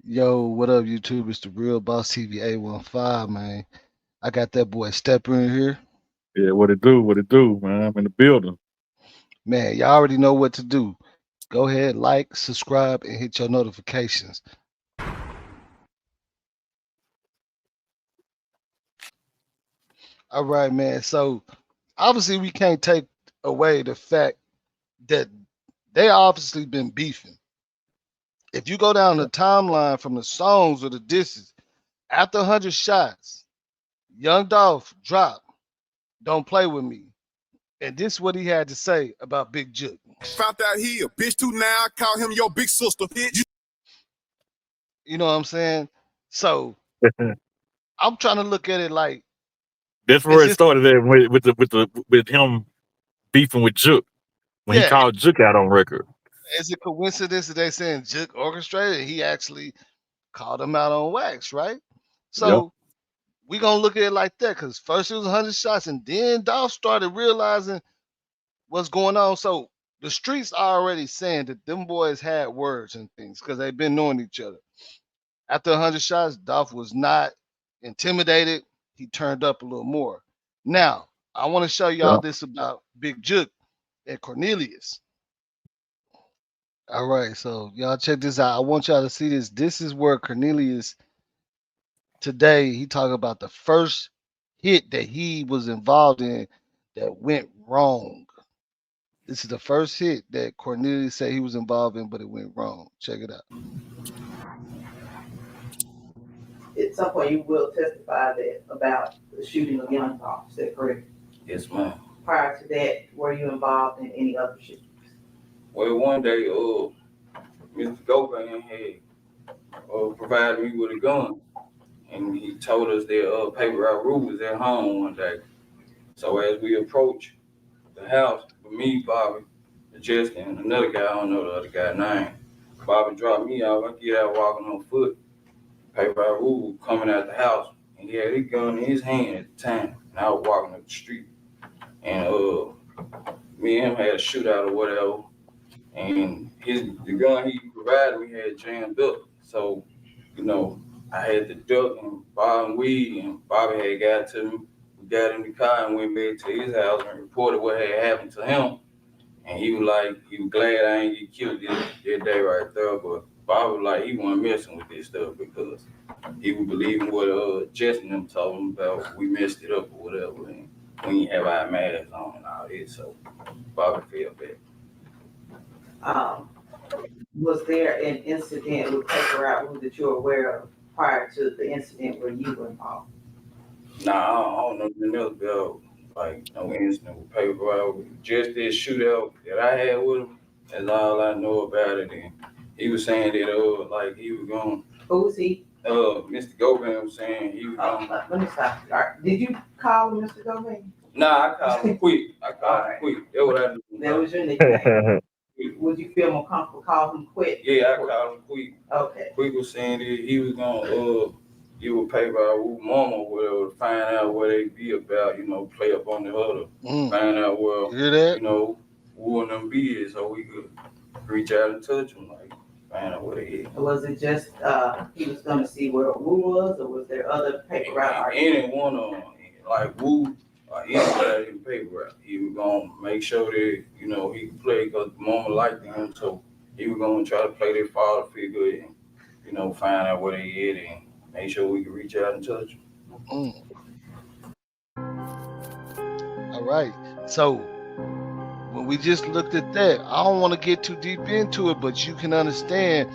Yo, what up, YouTube? It's the Real Boss TV A15, man. I got that boy Stepper in here. Yeah, what it do? What it do, man? I'm in the building. Man, y'all already know what to do. Go ahead, like, subscribe, and hit your notifications. All right, man. So obviously we can't take away the fact that they obviously been beefing. If you go down the timeline from the songs or the disses, after 100 shots, Young Dolph dropped Don't Play With Me. And this is what he had to say about Big Jook. Found out he a bitch too now. I call him your big sister. You know what I'm saying? So I'm trying to look at it like, That's where is it this, started at with him beefing with Jook when he yeah, called Jook out on record. is it coincidence that they saying Jook orchestrated? He actually called him out on wax, right? Yep. So we gonna look at it like that because first it was 100 shots, and then Dolph started realizing what's going on. So the streets are already saying that them boys had words and things because they've been knowing each other. After 100 shots, Dolph was not intimidated. He turned up a little more. Now, I want to show y'all Yep. this about Big Jook and Cornelius. All right, so y'all check this out. I want y'all to see this. This is where Cornelius today he talked about the first hit that he was involved in that went wrong. This is the first hit that Cornelius said he was involved in, but it went wrong. Check it out. At some point you will testify that about the shooting of young Dolph, is that correct? Yes, ma'am. Prior to that, were you involved in any other shootings? Well, one day, Mr. Gotti had provided me with a gun, and he told us that Paper Route Rule was at home one day. So as we approached the house, with me, Bobby, Justin, and another guy, I don't know the other guy's name. Bobby dropped me off. I get out walking on foot. Paper Route Rule coming out the house, and he had his gun in his hand at the time, and I was walking up the street, and me and him had a shootout or whatever. And the gun he provided me had jammed up. So, I had the duck and Bob and weed, and Bobby had got to me. We got in the car and went back to his house and reported what had happened to him. And he was glad I ain't get killed that day right there. But Bob was like, he wasn't messing with this stuff because he was believing what Justin them told him about we messed it up or whatever. And we didn't have our masks on and all this. So Bobby felt bad. Was there an incident with Paper Route that you're aware of prior to the incident where you were involved? Nah, I don't know nothing else about no incident with Paper Route. Just this shootout that I had with him. That's all I know about it. And he was saying that he was going. Who was he? Mr. Govan was saying he was going. Let me stop. Did you call Mr. Gomez? Nah, I called him quick. That's what I knew. That was your nickname. Would you feel more comfortable calling him Quick? Yeah, I called him quick. Okay. Quick was saying that he was gonna you would pay by mama or whatever to find out what they be about, play up on the huddle. Find out You hear that? who and them be is so we could reach out and touch them, find out what they is. Was it just he was gonna see where Woo was, or was there other Paper Route artists? Any one of them, like Woo, anybody in Paper Route, he was gonna make sure that he could play because mama liked him, so he was gonna try to play their father figure and find out where they is and make sure we could reach out and touch them. All right. So when we just looked at that, I don't want to get too deep into it, but you can understand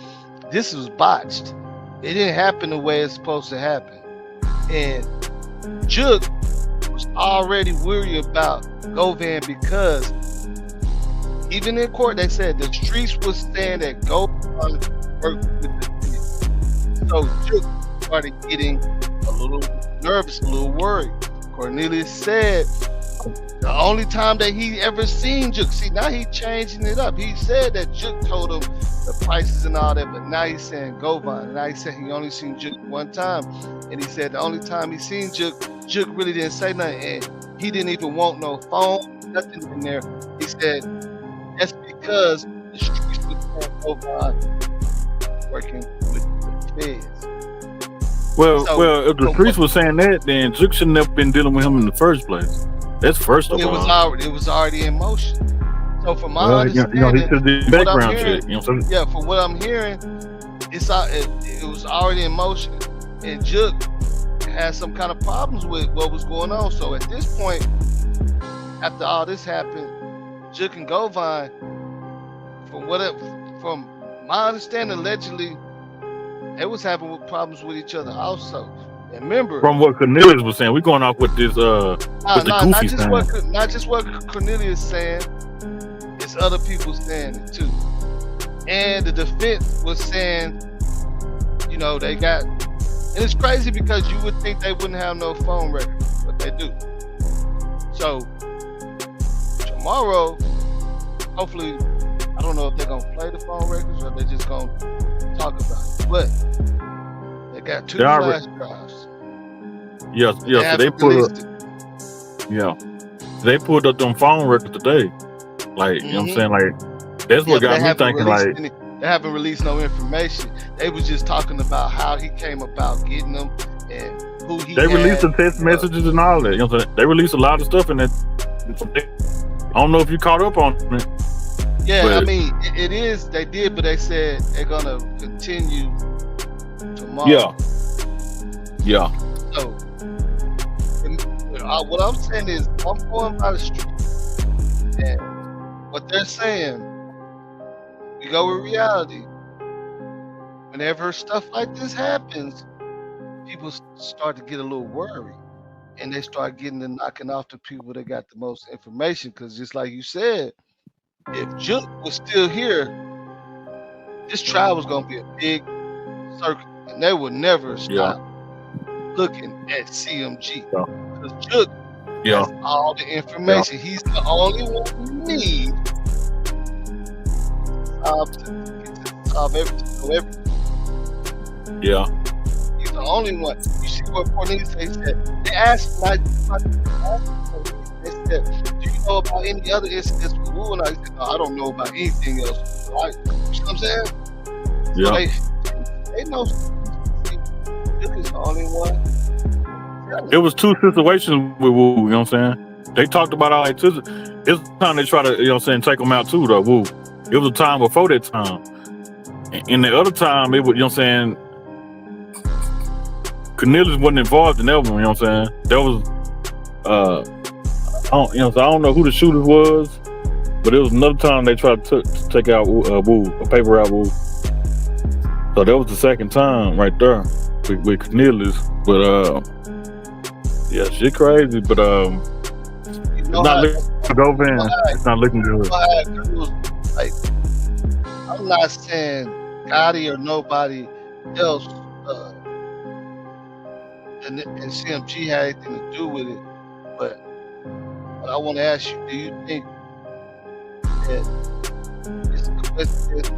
this was botched. It didn't happen the way it's supposed to happen. And Jook was already worried about Govan because even in court they said the streets was saying that Govan worked with the kid. So Jook started getting a little nervous, a little worried. Cornelius said the only time that he ever seen Jook, see now he changing it up. He said that Jook told him the prices and all that, but now he's saying Govan. And now he said he only seen Jook one time. And he said the only time he seen Jook really didn't say nothing. And he didn't even want no phone, nothing in there. He said that's because the streets was saying Govan working with the feds. Well, So if the streets was saying that, then Jook shouldn't have been dealing with him in the first place. That's first of it was all. already in motion. So from my Well, he understanding, should do what I'm background hearing, check. You know what I'm saying? yeah, from what I'm hearing, it was already in motion, and Jook had some kind of problems with what was going on. So at this point, after all this happened, Jook and Govine, from my understanding, allegedly, they was having problems with each other also. And remember, From what Cornelius was saying, we going off with this with the goofy saying. not just what Cornelius saying, it's other people saying it too. And the defense was saying, you know, they got, and it's crazy because you would think they wouldn't have no phone records, but they do. So tomorrow, hopefully, I don't know if they're gonna play the phone records or they're just gonna talk about it. But they got 2 flash drives. Yes. So they pulled up them phone records today. Like, you know what I'm saying? Like, that's what got me thinking. Like, they haven't released no information. They was just talking about how he came about getting them and who he. They released the text messages and all that. You know what I'm saying? They released a lot of stuff in that. I don't know if you caught up on it. Yeah, but I mean, it is. They did, but they said they're gonna continue tomorrow. Yeah. So, what I'm saying is, I'm going by the street, and what they're saying, we go with reality. Whenever stuff like this happens, people start to get a little worried, and they start getting to knocking off the people that got the most information. Because just like you said, if Jook was still here, this trial was gonna be a big circle, and they would never stop looking at CMG. Because Jook has all the information. He's the only one who needs to solve everything. Yeah. He's the only one. You see what Cornelius said? They asked him, they said, do you know about any other incidents with Wu? And I said, no, I don't know about anything else. Right? You know what I'm saying? Yeah. So they know Jook is the only one. It was 2 situations with Wu, you know what I'm saying? They talked about all that too. It's time they try to, you know what I'm saying, take them out too, though, Wu. It was a time before that time. And the other time, it was, you know what I'm saying, Cornelius wasn't involved in that one, you know what I'm saying? That was, I don't know who the shooter was, but it was another time they tried to take out Wu, a paper out Wu. So that was the second time right there with Cornelius. But, yeah, shit crazy, but it's not looking good, man. It's not looking good. Like, I'm not saying Gotti or nobody else and CMG had anything to do with it, but I want to ask you, do you think that it's a coincidence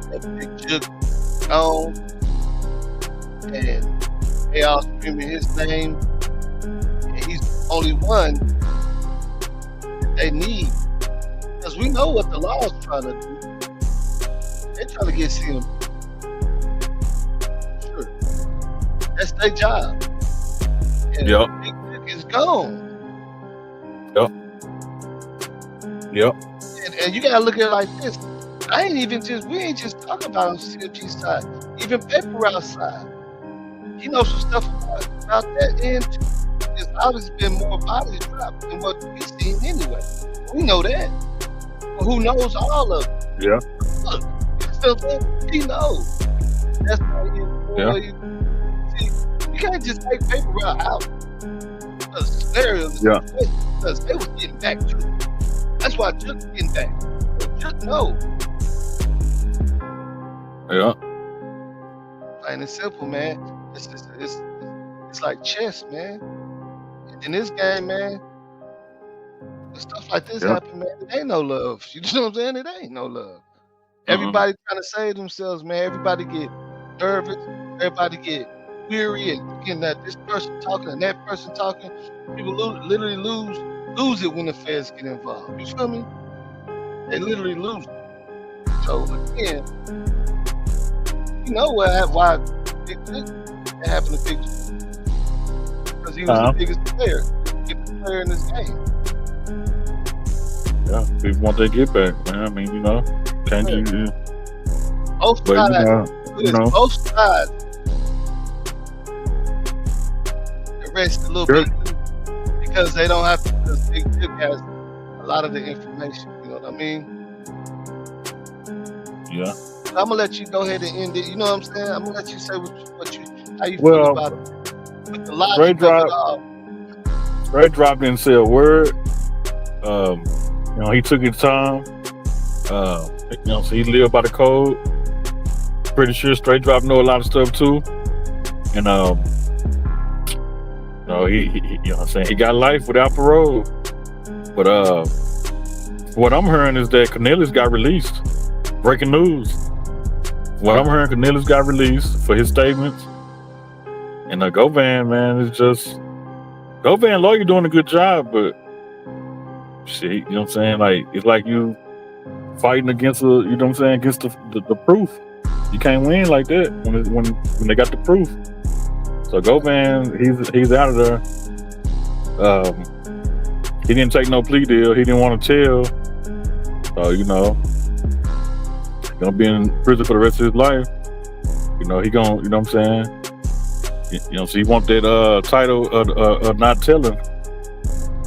that Big Jook gone and they all screaming his name, and he's the only one that they need? Because we know what the law is trying to do. They're trying to get CM. Sure. That's their job. And Big Jook is gone. Yep. And you gotta look at it like this. We ain't just talking about on CMG side. Even Paper outside. He knows some stuff about that, and there's obviously been more bodies dropped than what we've seen anyway. We know that. But who knows all of it? Yeah. Look, he knows. That's why he see, you can't just take Paper out. Because scenarios, because they was getting back to it. That's why Jook's getting back. Jook knows. Yeah. Plain and simple, man. It's like chess, man. In this game, man, when stuff like this happen, man, it ain't no love. You know what I'm saying? It ain't no love. Everybody trying to save themselves, man. Everybody get nervous. Everybody get weary and thinking that this person talking and that person talking. People literally lose it when the feds get involved. You feel me? They literally lose it. So again, You know why Big Jook, it happened to Big Jook because he was the biggest player, the biggest player in this game. Yeah, people want their get back, man. I mean, can't you? Both But sides, both sides. The rest a little bit because they don't have to. Because Big Jook has a lot of the information. You know what I mean? Yeah. I'm gonna let you go ahead and end it. You know what I'm saying? I'm gonna let you say how you feel about it. With the logic of it all. Straight Drop didn't say a word. He took his time. So he lived by the code. Pretty sure Straight Drop know a lot of stuff too. And he got life without parole. But what I'm hearing is that Cornelius got released. Breaking news. What I'm hearing, Cornelius got released for his statements. And Govan, man, is just Govan lawyer doing a good job, but shit, you know what I'm saying? Like, it's like you fighting against against the proof. You can't win like that when they got the proof. So Govan, he's out of there. He didn't take no plea deal. He didn't want to tell. So he's gonna be in prison for the rest of his life. He gonna, you know what I'm saying? So he want that title of not telling.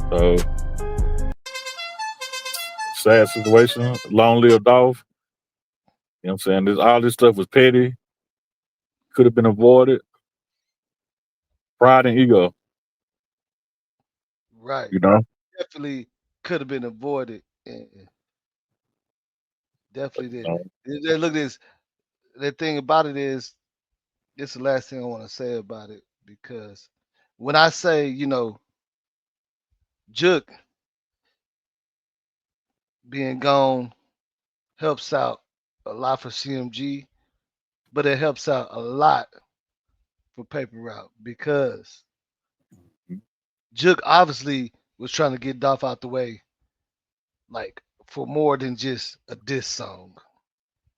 So sad situation. Long live Dolph. You know what I'm saying? All this stuff was petty. Could have been avoided. Pride and ego. Right. Definitely could have been avoided. Definitely did. Look at this. The thing about it is, this is the last thing I want to say about it, because when I say, Jook being gone helps out a lot for CMG, but it helps out a lot for Paper Route, because Jook obviously was trying to get Dolph out the way, like, for more than just a diss song.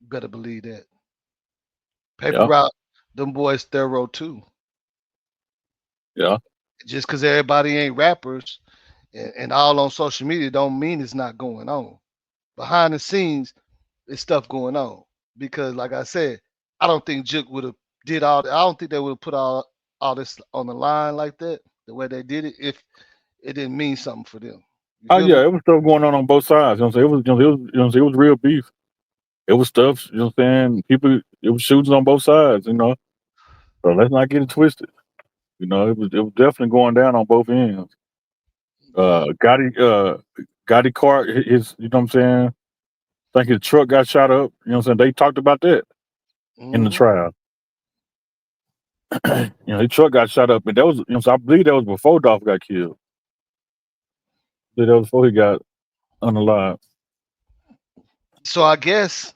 You better believe that. Paper Route, them boys thorough too. Yeah. Just because everybody ain't rappers and all on social media don't mean it's not going on. Behind the scenes, there's stuff going on. Because, like I said, I don't think Jook would have did all. I don't think they would have put all this on the line like that, the way they did it, if it didn't mean something for them. It was stuff going on both sides. You know what I'm saying? It was real beef. It was stuff. You know what I'm saying? It was shootings on both sides. So let's not get it twisted. It was definitely going down on both ends. Gotti car, his, you know what I'm saying? I think his truck got shot up. You know what I'm saying? They talked about that in the trial. His truck got shot up, and that was, so I believe that was before Dolph got killed. I believe that was before he got unalive. So I guess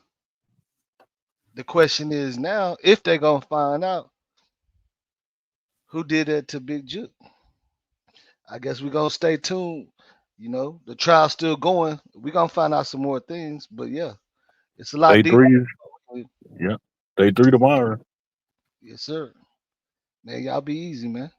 the question is now, if they're gonna find out who did that to Big Jook, I guess we're gonna stay tuned. The trial's still going. We're gonna find out some more things, but yeah, it's a lot Day deeper. 3. Yeah. Day 3 tomorrow. Yes, sir. Man, y'all be easy, man.